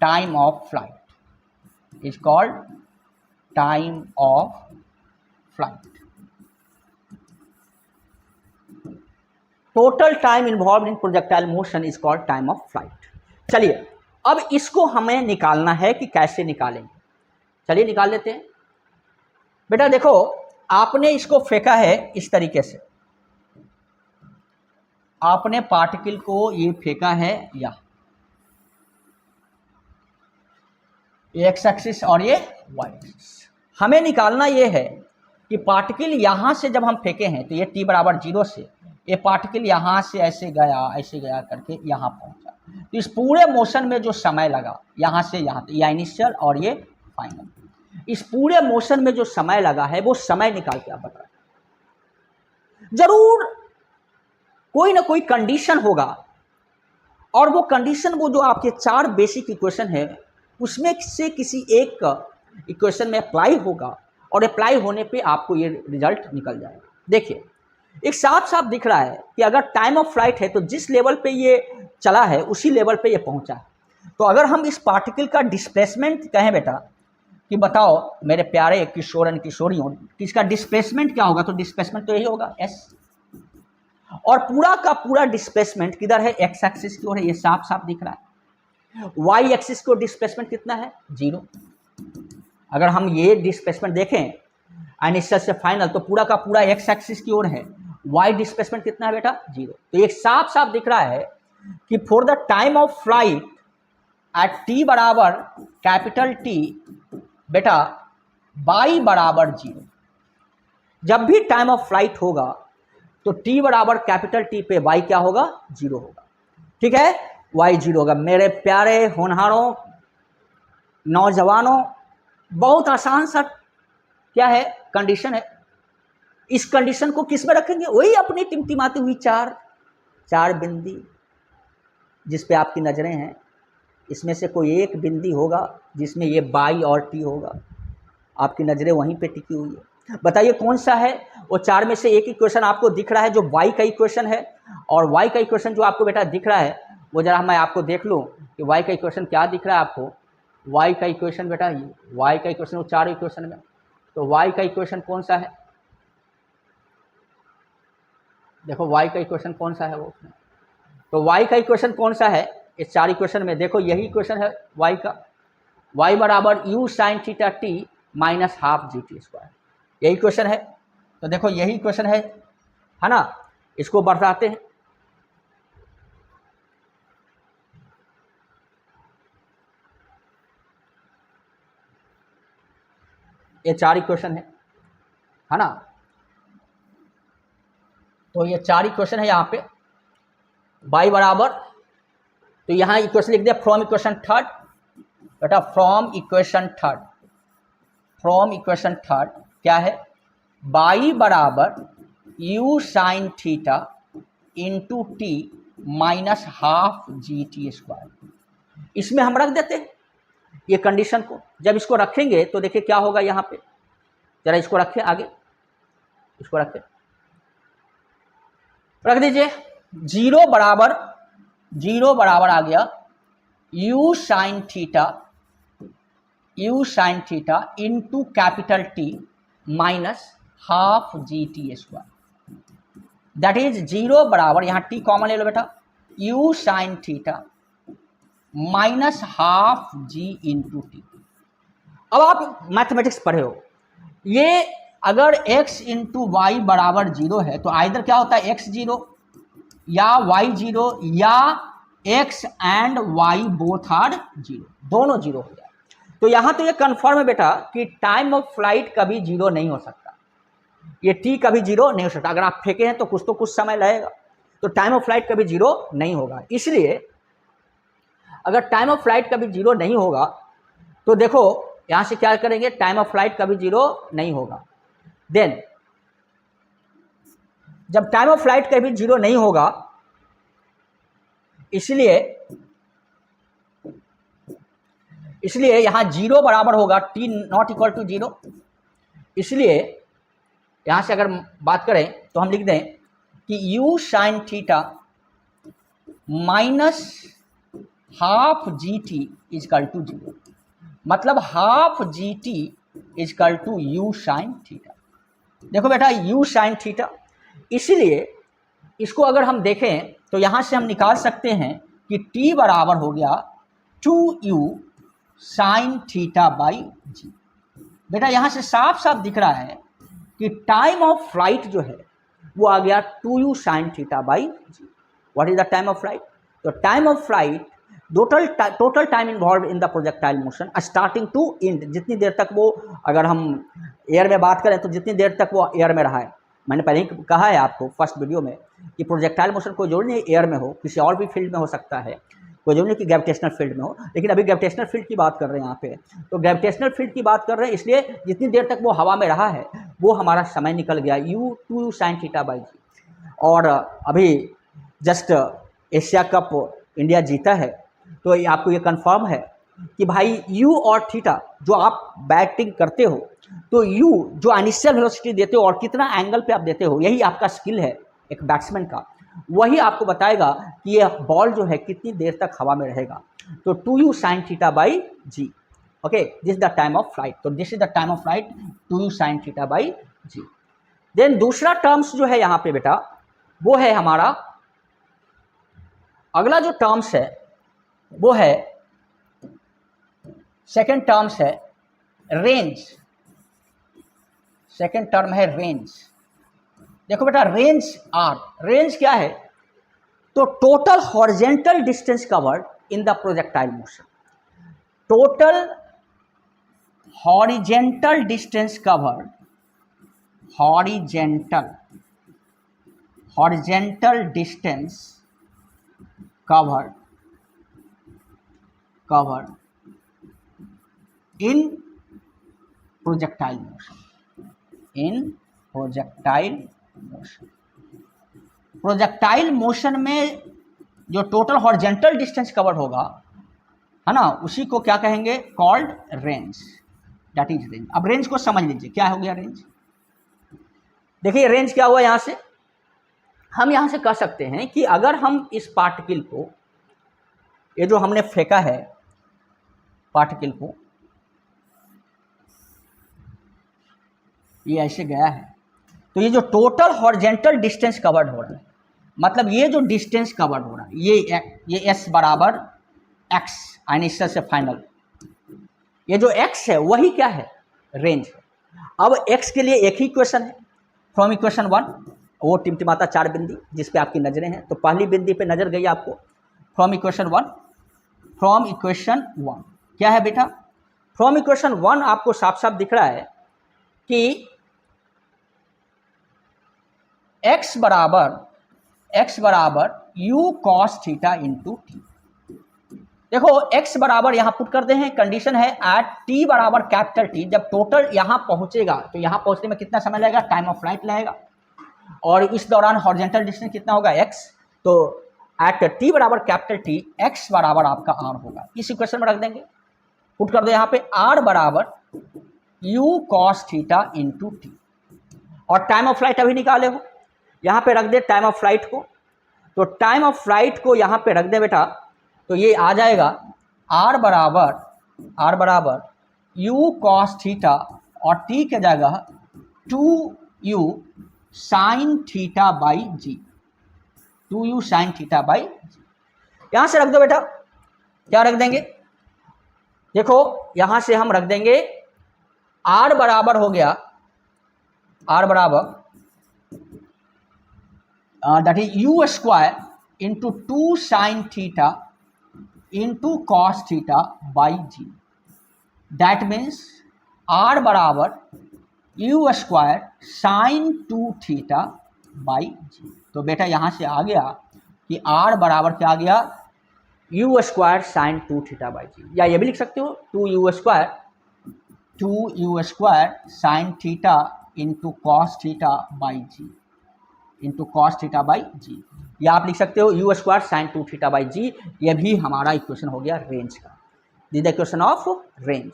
time of flight, is called time of flight. Total time involved in projectile motion is called time of flight. चलिए अब इसको हमें निकालना है कि कैसे निकालेंगे, चलिए निकाल लेते हैं। बेटा देखो, आपने इसको फेंका है इस तरीके से, आपने पार्टिकल को ये फेंका है, या एक्स एक्सिस और ये वाई एक्सिस। हमें निकालना ये है कि पार्टिकल यहाँ से जब हम फेंके हैं तो ये t बराबर 0 से ये पार्टिकल यहाँ से ऐसे गया करके यहाँ पहुँचा, तो इस पूरे मोशन में जो समय लगा यहाँ से यहाँ तक, या इनिशियल और ये फाइनल, इस पूरे मोशन में जो समय लगा है वो समय निकाल के आप बताएं। जरूर कोई ना कोई कंडीशन होगा, और वो कंडीशन वो जो आपके 4 बेसिक इक्वेशन है उसमें से किसी एक इक्वेशन में अप्लाई होगा, और अप्लाई होने पे आपको ये रिजल्ट निकल जाएगा। देखिए एक साफ साफ दिख रहा है कि अगर टाइम ऑफ फ्लाइट है तो जिस लेवल पे ये चला है उसी लेवल पे ये पहुंचा है। तो अगर हम इस पार्टिकल का डिस्प्लेसमेंट कहें बेटा कि बताओ मेरे प्यारे किशोर एंड किशोरियों, इसका डिस्प्लेसमेंट क्या होगा, तो डिस्प्लेसमेंट तो यही होगा s, और पूरा का पूरा डिस्प्लेसमेंट किधर है, एक्स एक्सिस की ओर है, ये साफ साफ दिख रहा है। वाई एक्सिस को डिस्प्लेसमेंट कितना है, 0। अगर हम ये डिस्प्लेसमेंट देखें इनिशियल से फाइनल तो पूरा का पूरा एक्स एक्सिस की ओर है, वाई डिस्प्लेसमेंट कितना है बेटा, 0। तो ये साफ साफ दिख रहा है कि for the time of flight at T बराबर कैपिटल टी बेटा बाई बराबर 0, जब भी टाइम ऑफ फ्लाइट होगा तो टी बराबर कैपिटल टी पे वाई क्या होगा, 0 होगा। ठीक है, वाई 0 होगा। मेरे प्यारे होनहारों नौजवानों, बहुत आसान सा क्या है कंडीशन है। इस कंडीशन को किस में रखेंगे, वही अपनी टिमटिमाती हुई चार बिंदी जिस पे आपकी नज़रें हैं, इसमें से कोई एक बिंदी होगा जिसमें ये बाई और टी होगा, आपकी नज़रें वहीं पे टिकी हुई है। बताइए कौन सा है वो 4 में से एक इक्वेशन आपको दिख रहा है जो वाई का इक्वेशन है, और वाई का इक्वेशन जो आपको बेटा दिख रहा है वो जरा मैं आपको देख लूँ कि वाई का इक्वेशन क्या दिख रहा है आपको। वाई का इक्वेशन बेटा, वाई का इक्वेशन वो 4 इक्वेशन में, तो वाई का इक्वेशन कौन सा है, देखो वाई का इक्वेशन कौन सा है वो उसमें, तो वाई का इक्वेशन कौन सा है इस 4 इक्वेशन में, देखो यही इक्वेशन है वाई का, वाई बराबर u sine theta t minus half G T square, यही इक्वेशन है। तो देखो यही इक्वेशन है ना, इसको बढ़ाते हैं, ये 4 इक्वेशन है ना, तो ये 4 इक्वेशन है यहाँ पे। y बराबर, तो यहाँ इक्वेशन लिख दिया फ्रॉम इक्वेशन 3 बेटा फ्रॉम इक्वेशन थर्ड क्या है, बाई बराबर u sine theta into t minus half G T square. इसमें हम रख देते हैं ये कंडीशन को। जब इसको रखेंगे तो देखिए क्या होगा यहाँ पे, जरा इसको रखें आगे, इसको रखें, रख दीजिए। जीरो बराबर आ गया U sine theta into capital T minus half G T square. That is zero बराबर, यहां टी कॉमन ले लो बेटा, U sine theta minus half G into T. अब आप मैथमेटिक्स पढ़े हो, ये अगर x इंटू वाई बराबर जीरो है तो आइदर क्या होता है x जीरो या y जीरो या x and y both are zero, दोनों जीरो हो जाए। तो यहां तो ये कंफर्म है बेटा कि टाइम ऑफ फ्लाइट कभी जीरो नहीं हो सकता, ये t कभी जीरो नहीं हो सकता। अगर आप फेंके हैं तो कुछ समय लगेगा, तो टाइम ऑफ फ्लाइट कभी जीरो नहीं होगा। इसलिए अगर टाइम ऑफ फ्लाइट कभी जीरो नहीं होगा तो देखो यहां से क्या करेंगे, टाइम ऑफ फ्लाइट कभी जीरो नहीं होगा। देन जब टाइम ऑफ फ्लाइट कभी जीरो नहीं होगा, इसलिए यहां जीरो बराबर होगा T not equal to zero. इसलिए यहां से अगर बात करें तो हम लिख दें कि u sine theta minus half ji t equal to zero, मतलब half ji t equal to u sine theta. देखो बेटा यू साइन थीटा, इसलिए इसको अगर हम देखें तो यहां से हम निकाल सकते हैं कि t बराबर हो गया 2u साइन थीटा बाई जी। बेटा यहां से साफ साफ दिख रहा है कि टाइम ऑफ फ्लाइट जो है वो आ गया 2u sine theta by g. What is the time of flight? तो time of flight total time involve in the projectile motion starting to end, जितनी देर तक वो, अगर हम एयर में बात करें तो जितनी देर तक वो एयर में रहा है। मैंने पहले ही कहा है आपको फर्स्ट वीडियो में कि प्रोजेक्टाइल मोशन कोई जरूरी नहीं एयर में हो, किसी और भी फील्ड में हो सकता है, कोई जरूरी नहीं कि ग्रेविटेशनल फील्ड में हो, लेकिन अभी ग्रेविटेशनल फील्ड की बात कर रहे हैं यहाँ पे। तो ग्रेविटेशनल फील्ड की बात कर रहे हैं, इसलिए जितनी देर तक वो हवा में रहा है वो हमारा समय निकल गया u साइन थीटा बाई जी। और अभी जस्ट एशिया कप इंडिया जीता है, तो आपको ये कंफर्म है कि भाई u और थीटा जो आप बैटिंग करते हो, तो u जो इनिशियल वेलोसिटी देते हो और कितना एंगल पे आप देते हो, यही आपका स्किल है एक बैट्समैन का, वही आपको बताएगा कि ये बॉल जो है कितनी देर तक हवा में रहेगा। तो 2u sine theta by g, okay, this is the time of flight. तो this is the time of flight 2u sine theta by g. Then दूसरा टर्म्स जो है यहाँ पे बेटा वो है हमारा, अगला जो टर्म्स है वो है, सेकेंड टर्म्स है रेंज। सेकेंड टर्म है रेंज। देखो बेटा रेंज क्या है? तो total horizontal distance covered in the projectile motion, total horizontal distance covered, horizontal distance covered in projectile motion, projectile motion में जो टोटल हॉरिजेंटल डिस्टेंस कवर्ड होगा, है ना, उसी को क्या कहेंगे? Called range, that is range. अब रेंज को समझ लीजिए क्या हो गया रेंज। देखिए रेंज क्या हुआ, यहां से हम यहां से कह सकते हैं कि अगर हम इस पार्टिकल को, ये जो हमने फेंका है पार्टिकल को, ये ऐसे गया है, तो ये जो टोटल हॉरिजेंटल डिस्टेंस कवर्ड हो रहा है, मतलब ये जो डिस्टेंस कवर्ड हो रहा है, ये s बराबर x इनिशियल से फाइनल, ये जो x है वही क्या है? रेंज है। अब x के लिए एक ही इक्वेशन है फ्रॉम इक्वेशन 1, वो टिमटिमाता 4 बिंदी जिस पे आपकी नजरें हैं, तो पहली बिंदी पे नजर गई आपको फ्रॉम इक्वेशन 1। फ्रॉम इक्वेशन 1 क्या है बेटा? फ्रॉम इक्वेशन 1 आपको साफ साफ दिख रहा है कि x बराबर u cos theta into T. देखो x बराबर यहाँ पुट करते हैं, कंडीशन है एट t बराबर कैपिटल T, जब टोटल यहाँ पहुंचेगा तो यहाँ पहुंचने में कितना समय लगेगा, टाइम ऑफ फ्लाइट लगेगा, और इस दौरान हॉरिजॉन्टल डिस्टेंस कितना होगा x, तो एट t बराबर कैपिटल T x बराबर आपका r होगा। इस इक्वेशन में रख देंगे, पुट कर दो यहाँ पे r बराबर u cos theta into T, और टाइम ऑफ फ्लाइट अभी निकाले हो, यहाँ पे रख दे टाइम ऑफ फ्लाइट को, तो टाइम ऑफ फ्लाइट को यहाँ पे रख दे बेटा, तो ये आ जाएगा r बराबर u cos थीटा और t के जगह 2u sin theta by g, 2u sin theta by g. यहाँ से रख दो बेटा, क्या रख देंगे, देखो यहाँ से हम रख देंगे r बराबर हो गया, r बराबर that is u square into 2 sine theta into cos theta by g, that means r बराबर u square sine 2 theta by g. तो बेटा यहाँ से आ गया कि r बराबर क्या आ गया, u square sine 2 theta by g, या ये भी लिख सकते हो 2u square sine theta into cos theta by g, into cos theta by g, या आप लिख सकते हो u square sine 2 theta by g. ये भी हमारा इक्वेशन हो गया रेंज का, this the equation of range.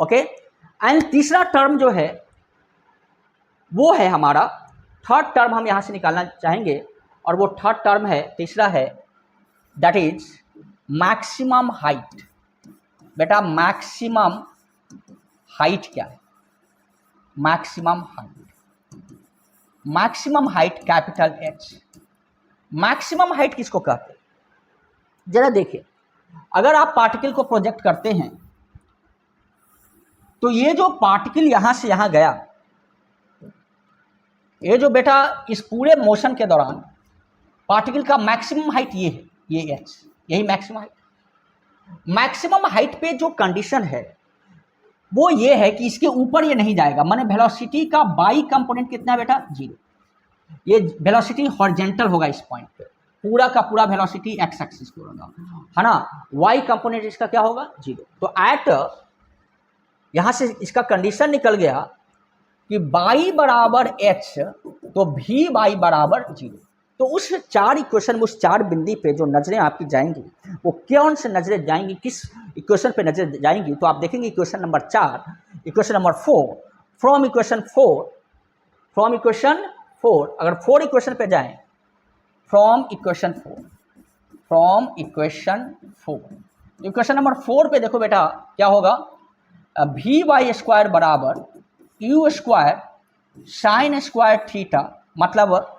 Okay, and तीसरा टर्म जो है वो है हमारा, थर्ड टर्म हम यहाँ से निकालना चाहेंगे, और वो थर्ड टर्म है, तीसरा है, दैट इज मैक्सिमम हाइट। बेटा मैक्सिमम हाइट क्या है, maximum height capital H। Maximum height किसको कहते हैं, जरा देखिए, अगर आप पार्टिकल को प्रोजेक्ट करते हैं तो ये जो पार्टिकल यहां से यहां गया, ये जो बेटा इस पूरे मोशन के दौरान पार्टिकल का मैक्सिमम हाइट ये है, ये H, यही मैक्सिमम हाइट। मैक्सिमम हाइट पे जो कंडीशन है वो ये है कि इसके ऊपर ये नहीं जाएगा, माने वेलोसिटी का बाई कंपोनेंट कितना है बेटा, 0। ये वेलोसिटी हॉरिजॉन्टल होगा इस पॉइंट पे, पूरा का पूरा वेलोसिटी एक्स एक्सिस पे होगा, है ना, वाई कंपोनेंट इसका क्या होगा, 0। तो एट यहाँ से इसका कंडीशन निकल गया कि बाई बराबर h, तो v बाई बराबर 0। तो उस चार इक्वेशन में, उस चार बिंदी पे जो नजरें आपकी जाएंगी वो कौन से नजरें जाएंगी, किस इक्वेशन पे नजरें जाएंगी, तो आप देखेंगे equation number 4, equation number 4, from equation 4, अगर 4 इक्वेशन पे जाएं, फ्रॉम इक्वेशन 4, इक्वेशन नंबर 4 पे देखो बेटा क्या होगा, v बाई स्क्वायर बराबर u square sine square theta, मतलब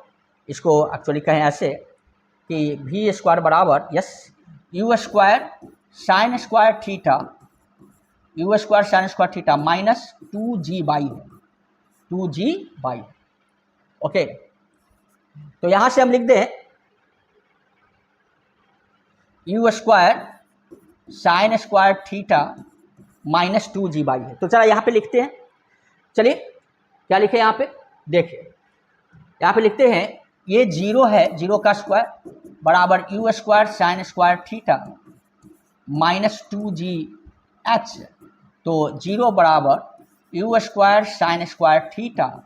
इसको एक्चुअली कहें ऐसे कि v स्क्वायर बराबर u square sine square theta minus 2g by है, 2g बाई। ओके, तो यहां से हम लिख दें u square sine square theta minus 2g by है। तो चला यहाँ पे लिखते हैं, चलिए क्या लिखे यहाँ पे, देखिए यहाँ पे लिखते हैं, ये 0 है, 0 का स्क्वायर बराबर u square sine square theta minus 2gh, तो 0 बराबर u square sine square theta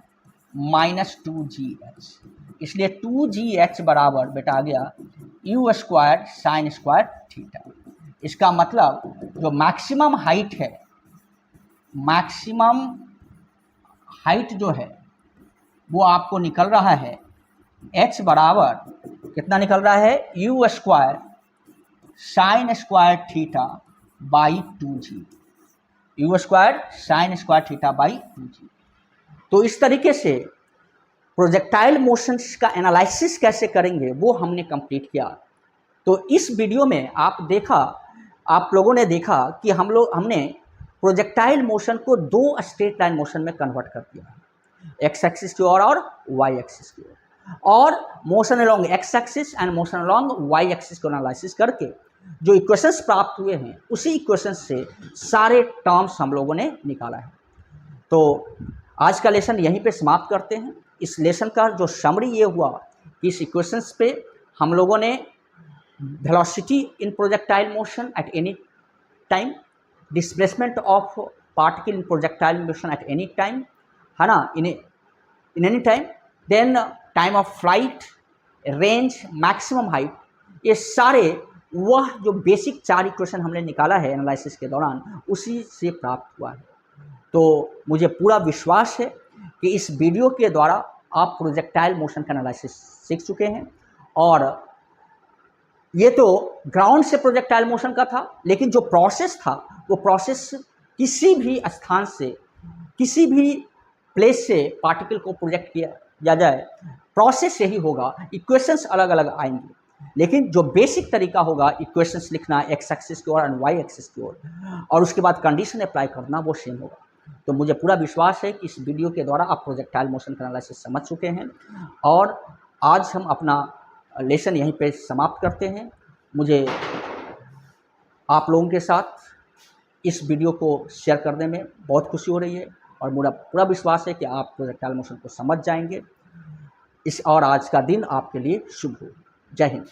minus 2gh, इसलिए 2gh बराबर बेटा आ गया u square sine square theta. इसका मतलब जो मैक्सिमम हाइट है, मैक्सिमम हाइट जो है वो आपको निकल रहा है h बराबर कितना निकल रहा है, u square sine square theta by 2g, u square sine square theta by 2g। तो इस तरीके से प्रोजेक्टाइल मोशंस का एनालिसिस कैसे करेंगे वो हमने कंप्लीट किया। तो इस वीडियो में आप लोगों ने देखा कि हमने प्रोजेक्टाइल मोशन को 2 स्ट्रेट लाइन मोशन में कन्वर्ट कर दिया, एक्स एक्सिस की ओर और वाई एक्सिस की ओर, और motion along X axis and motion along Y axis को एनालिसिस करके जो इक्वेशंस प्राप्त हुए हैं उसी इक्वेशंस से सारे टर्म्स हम लोगों ने निकाला है। तो आज का लेसन यहीं पे समाप्त करते हैं। इस लेसन का जो समरी ये हुआ कि इस इक्वेशंस पे हम लोगों ने velocity in projectile motion at any time, displacement of particle in projectile motion at any time, है ना, in any time, then time of flight, range, maximum height, ये सारे वह जो बेसिक 4 इक्वेशन हमने निकाला है एनालिसिस के दौरान उसी से प्राप्त हुआ है। तो मुझे पूरा विश्वास है कि इस वीडियो के द्वारा आप प्रोजेक्टाइल मोशन का एनालिसिस सीख चुके हैं। और ये तो ग्राउंड से प्रोजेक्टाइल मोशन का था, लेकिन जो प्रोसेस था वो प्रोसेस किसी भी स्थान से, किसी भी प्लेस से पार्टिकल को प्रोजेक्ट किया जाए, प्रोसेस यही होगा। इक्वेशंस अलग अलग आएंगी, लेकिन जो बेसिक तरीका होगा इक्वेशंस लिखना एक्स एक्सिस की ओर एंड वाई एक्सिस की ओर, और उसके बाद कंडीशन अप्लाई करना, वो सेम होगा। तो मुझे पूरा विश्वास है कि इस वीडियो के द्वारा आप प्रोजेक्टाइल मोशन का एनालिसिस समझ चुके हैं। और आज हम अपना लेसन यहीं पे समाप्त करते हैं। मुझे आप लोगों के साथ इस वीडियो को शेयर करने में बहुत खुशी हो रही है और मेरा पूरा विश्वास है कि आप प्रोजेक्टाइल मोशन को समझ जाएंगे। और आज का दिन आपके लिए शुभ हो। जय हिंद।